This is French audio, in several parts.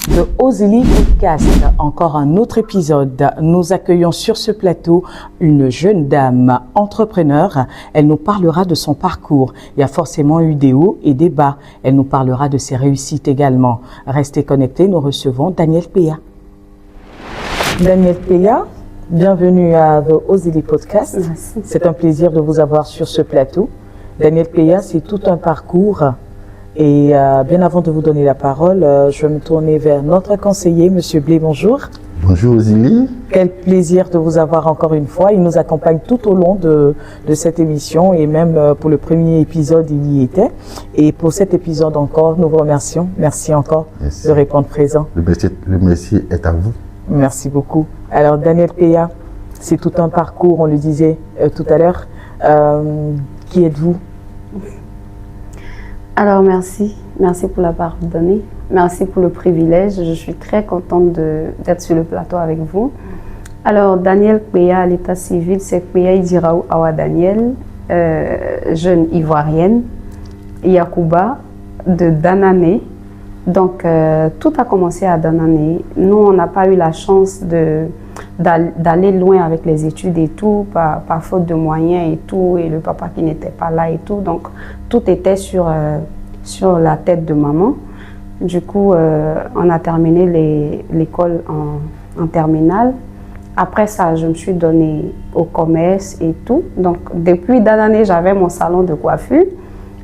de Ozili Podcast, encore un autre épisode. Nous accueillons sur ce plateau une jeune dame entrepreneur. Elle nous parlera de son parcours. Il y a forcément eu des hauts et des bas. Elle nous parlera de ses réussites également. Restez connectés, nous recevons Danielle Peya. Danielle Peya, bienvenue à The Ozili Podcast. Merci. C'est un plaisir de vous avoir sur ce plateau. Danielle Peya, c'est tout un parcours. Et bien avant de vous donner la parole, je vais me tourner vers notre conseiller, Monsieur Blé. Bonjour. Bonjour Ozili. Quel plaisir de vous avoir encore une fois. Il nous accompagne tout au long de cette émission et même pour le premier épisode, il y était. Et pour cet épisode encore, nous vous remercions. Merci encore de répondre présent. Le merci est à vous. Merci beaucoup. Alors Danielle Peya, c'est tout un parcours, on le disait tout à l'heure. Qui êtes-vous? Alors merci pour la parole donnée, merci pour le privilège, je suis très contente d'être sur le plateau avec vous. Alors Danielle Peya à l'état civil, c'est Peya Idiraou Awa Danielle, jeune ivoirienne, Yacouba de Danané. Donc tout a commencé à Danané. Nous on n'a pas eu la chance d'aller loin avec les études et tout, par faute de moyens et tout, et le papa qui n'était pas là et tout. Donc, tout était sur la tête de maman. Du coup, on a terminé l'école en terminale. Après ça, je me suis donnée au commerce et tout. Donc, depuis d'année, j'avais mon salon de coiffure.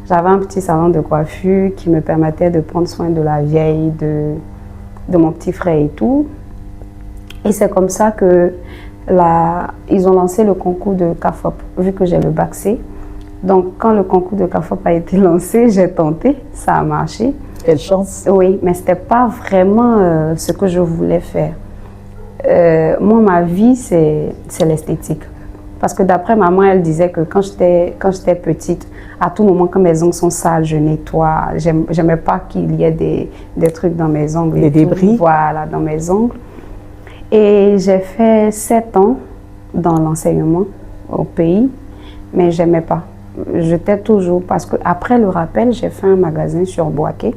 J'avais un petit salon de coiffure qui me permettait de prendre soin de la vieille, de mon petit frère et tout. Et c'est comme ça que ils ont lancé le concours de CAFOP, vu que j'ai le bac C. Donc, quand le concours de CAFOP a été lancé, j'ai tenté, ça a marché. Quelle chance! Oui, mais ce n'était pas vraiment ce que je voulais faire. Moi, ma vie, c'est l'esthétique. Parce que d'après maman, elle disait que quand j'étais petite, à tout moment, quand mes ongles sont sales, je nettoie. J'aimais pas qu'il y ait des trucs dans mes ongles. Des débris? Voilà, dans mes ongles. Et j'ai fait 7 ans dans l'enseignement au pays, mais j'aimais pas. J'étais toujours, parce qu'après le rappel, j'ai fait un magasin sur Boaké,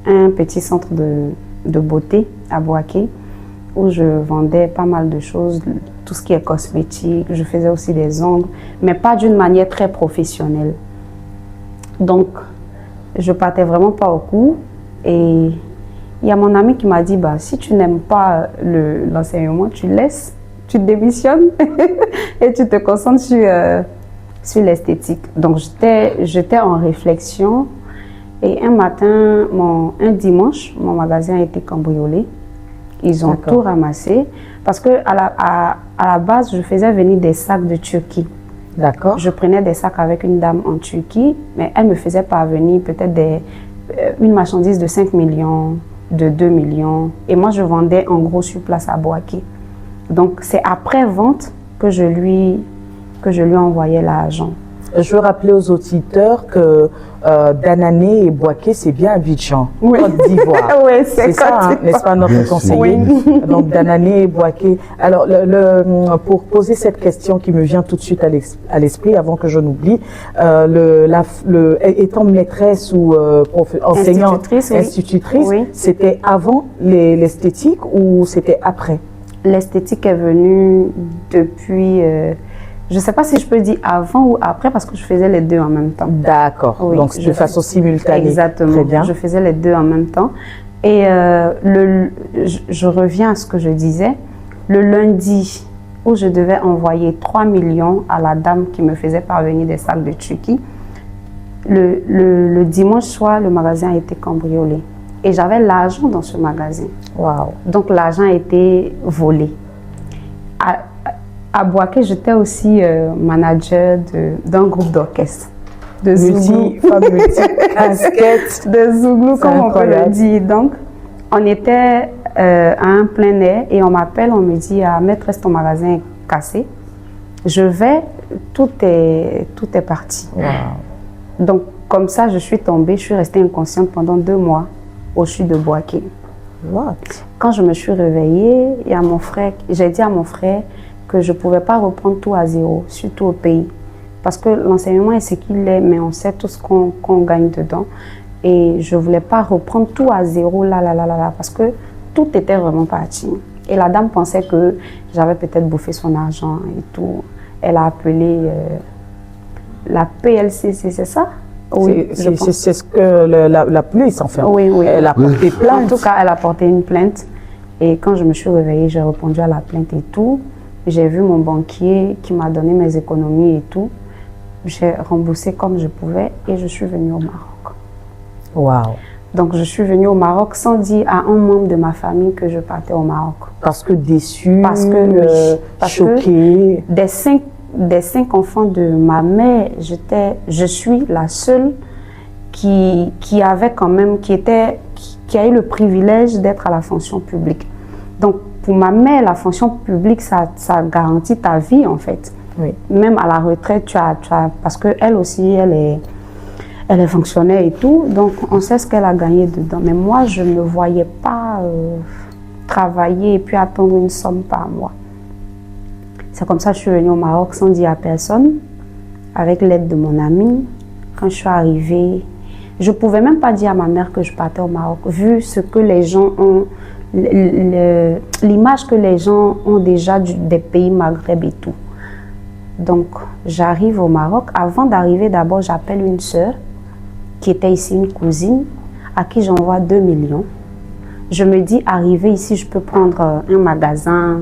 un petit centre de beauté à Boaké, où je vendais pas mal de choses, tout ce qui est cosmétique, je faisais aussi des ongles, mais pas d'une manière très professionnelle. Donc, je partais vraiment pas au cours et il y a mon ami qui m'a dit, si tu n'aimes pas l'enseignement, tu laisses, tu démissionnes et tu te concentres sur l'esthétique. Donc, j'étais en réflexion et un dimanche, mon magasin a été cambriolé. Ils ont tout ramassé parce qu'à la base, je faisais venir des sacs de Turquie. D'accord. Je prenais des sacs avec une dame en Turquie, mais elle me faisait parvenir peut-être une marchandise de 5 millions, de 2 millions. Et moi, je vendais en gros sur place à Boaké. Donc, c'est après vente que je lui envoyais l'argent. Je veux rappeler aux auditeurs que Danané et Boaké, c'est bien Abidjan, oui. Côte d'Ivoire. Oui, c'est ça, n'est-ce pas notre conseiller? Oui. Donc Donc, Boaké. Alors, pour poser cette question qui me vient tout de suite à l'esprit, avant que je n'oublie, étant maîtresse ou enseignante, institutrice, oui. C'était avant l'esthétique ou c'était après? L'esthétique est venue depuis... je ne sais pas si je peux dire avant ou après parce que je faisais les deux en même temps. D'accord, oui, donc de façon simultanée. Exactement, très bien. Je faisais les deux en même temps. Et je reviens à ce que je disais. Le lundi où je devais envoyer 3 millions à la dame qui me faisait parvenir des sacs de Turquie, le dimanche soir, le magasin a été cambriolé. Et j'avais l'argent dans ce magasin. Wow. Donc l'argent a été volé. À Boaké, j'étais aussi manager d'un groupe d'orchestre. De Zouglou. Multi-casquette. De Zouglou, comme on peut le dire. Donc, on était à un plein air et on m'appelle, on me dit, maîtresse, ton magasin est cassé. Je vais, tout est parti. Wow. Donc, comme ça, je suis tombée, je suis restée inconsciente pendant 2 mois au sud de Boaké. What? Quand je me suis réveillée, j'ai dit à mon frère que je ne pouvais pas reprendre tout à zéro, surtout au pays. Parce que l'enseignement est ce qu'il est, mais on sait tout ce qu'on gagne dedans. Et je ne voulais pas reprendre tout à zéro, parce que tout était vraiment parti. Et la dame pensait que j'avais peut-être bouffé son argent et tout. Elle a appelé la PLCC, c'est ça? Oui, c'est ce que la police, enfin. Oui, oui. Elle a porté plainte. En tout cas, elle a porté une plainte. Et quand je me suis réveillée, j'ai répondu à la plainte et tout. J'ai vu mon banquier qui m'a donné mes économies et tout. J'ai remboursé comme je pouvais et je suis venue au Maroc. Waouh. Donc, je suis venue au Maroc sans dire à un membre de ma famille que je partais au Maroc. Parce que déçue, Parce que choquée. Des cinq enfants de ma mère, je suis la seule qui avait quand même, qui a eu le privilège d'être à la fonction publique. Donc, pour ma mère, la fonction publique, ça garantit ta vie, en fait. Oui. Même à la retraite, parce qu'elle aussi, elle est fonctionnaire et tout, donc on sait ce qu'elle a gagné dedans. Mais moi, je ne me voyais pas travailler et puis attendre une somme par mois. C'est comme ça que je suis venue au Maroc sans dire à personne, avec l'aide de mon ami. Quand je suis arrivée, je ne pouvais même pas dire à ma mère que je partais au Maroc, vu ce que les gens ont, l'image que les gens ont déjà des pays Maghreb et tout. Donc, j'arrive au Maroc. Avant d'arriver, d'abord, j'appelle une sœur qui était ici, une cousine, à qui j'envoie 2 millions. Je me dis, arrivé ici, je peux prendre un magasin,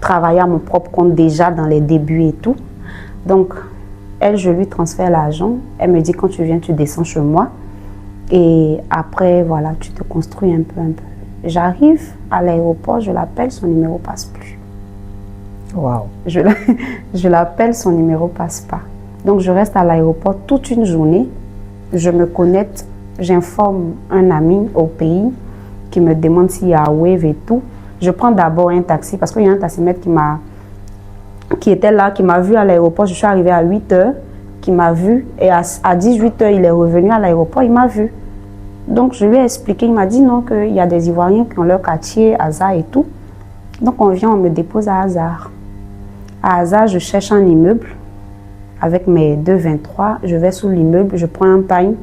travailler à mon propre compte déjà dans les débuts et tout. Donc, elle, je lui transfère l'argent. Elle me dit, quand tu viens, tu descends chez moi. Et après, voilà, tu te construis un peu. J'arrive à l'aéroport, je l'appelle, son numéro passe plus. Waouh. Je l'appelle, son numéro passe pas. Donc, je reste à l'aéroport toute une journée. Je me connecte, j'informe un ami au pays qui me demande s'il y a Wave et tout. Je prends d'abord un taxi parce qu'il y a un taximètre qui était là, qui m'a vu à l'aéroport. Je suis arrivée à 8 h, qui m'a vu. Et à 18 h, il est revenu à l'aéroport, il m'a vu. Donc, je lui ai expliqué, il m'a dit non, qu'il y a des Ivoiriens qui ont leur quartier, Hazard et tout. Donc, on vient, on me dépose à Hazard. À Hazard, je cherche un immeuble. Avec mes 2,23, je vais sous l'immeuble, je prends un pain.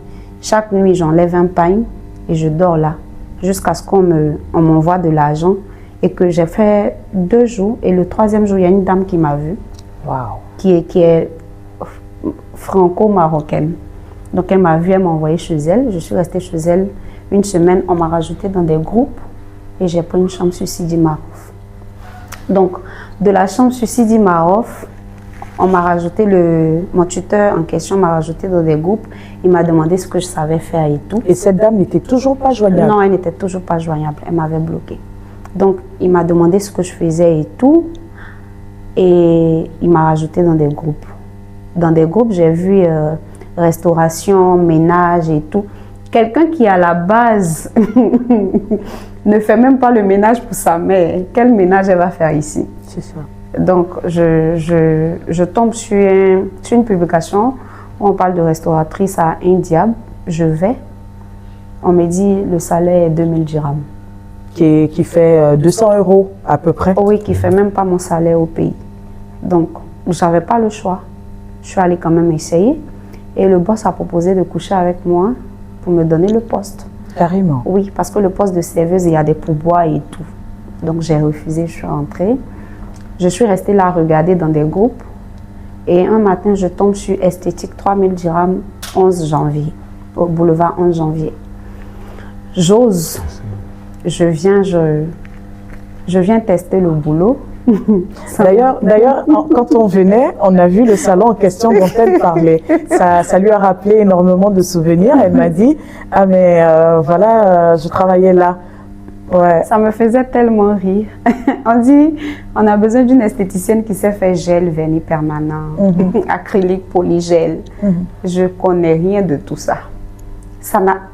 Chaque nuit, j'enlève un pain et je dors là. Jusqu'à ce qu'on m'envoie de l'argent et que j'ai fait 2 jours. Et le 3e jour, il y a une dame qui m'a vue, qui est franco-marocaine. Donc, elle m'a vue, elle m'a envoyé chez elle. Je suis restée chez elle une semaine. On m'a rajouté dans des groupes et j'ai pris une chambre sur Sidi Marouf. Donc, de la chambre sur Sidi Marouf, on m'a rajouté, mon tuteur en question m'a rajouté dans des groupes. Il m'a demandé ce que je savais faire et tout. Et cette dame n'était toujours pas joignable? Non, elle n'était toujours pas joignable. Elle m'avait bloqué. Donc, il m'a demandé ce que je faisais et tout. Et il m'a rajouté dans des groupes. Dans des groupes, j'ai vu restauration, ménage et tout. Quelqu'un qui, à la base, ne fait même pas le ménage pour sa mère. Quel ménage elle va faire ici? C'est ça. Donc, je tombe sur une publication où on parle de restauratrice à un diable. Je vais. On me dit le salaire est 2000 dirhams. Qui fait 200 € à peu près? Oui, qui fait même pas mon salaire au pays. Donc, je n'avais pas le choix. Je suis allée quand même essayer. Et le boss a proposé de coucher avec moi pour me donner le poste. Carrément? Oui, parce que le poste de serveuse, il y a des pourboires et tout. Donc, j'ai refusé, je suis rentrée. Je suis restée là à regarder dans des groupes. Et un matin, je tombe sur Esthétique 3000 dirhams, 11 janvier, au boulevard 11 janvier. J'ose. Je viens tester le boulot. D'ailleurs, quand on venait, on a vu le salon en question dont elle parlait. Ça lui a rappelé énormément de souvenirs. Elle m'a dit, ah mais voilà, je travaillais là. Ouais. Ça me faisait tellement rire. On dit, on a besoin d'une esthéticienne qui sait faire gel, vernis permanent, acrylique, polygel. Je connais rien de tout ça.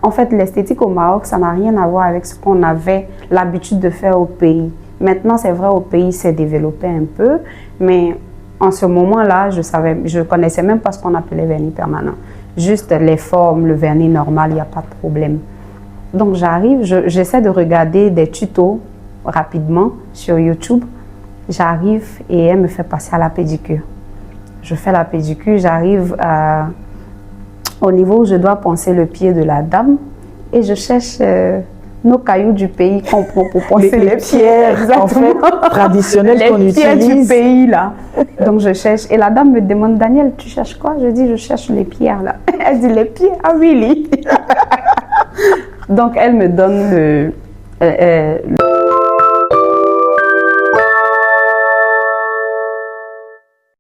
En fait, l'esthétique au Maroc, ça n'a rien à voir avec ce qu'on avait l'habitude de faire au pays. Maintenant, c'est vrai, au pays, c'est développé un peu, mais en ce moment-là, je connaissais même pas ce qu'on appelait vernis permanent. Juste les formes, le vernis normal, il n'y a pas de problème. Donc, j'arrive, j'essaie de regarder des tutos rapidement sur YouTube. J'arrive et elle me fait passer à la pédicure. Je fais la pédicure, j'arrive au niveau où je dois poncer le pied de la dame et je cherche nos cailloux du pays qu'on prend pour penser Les pierres, en fait, traditionnelles qu'on les pierres du utilise. pays, là. Donc, je cherche. Et la dame me demande, Daniel, tu cherches quoi? Je dis, je cherche les pierres, là. Elle dit, les pierres? Ah, really? Donc, elle me donne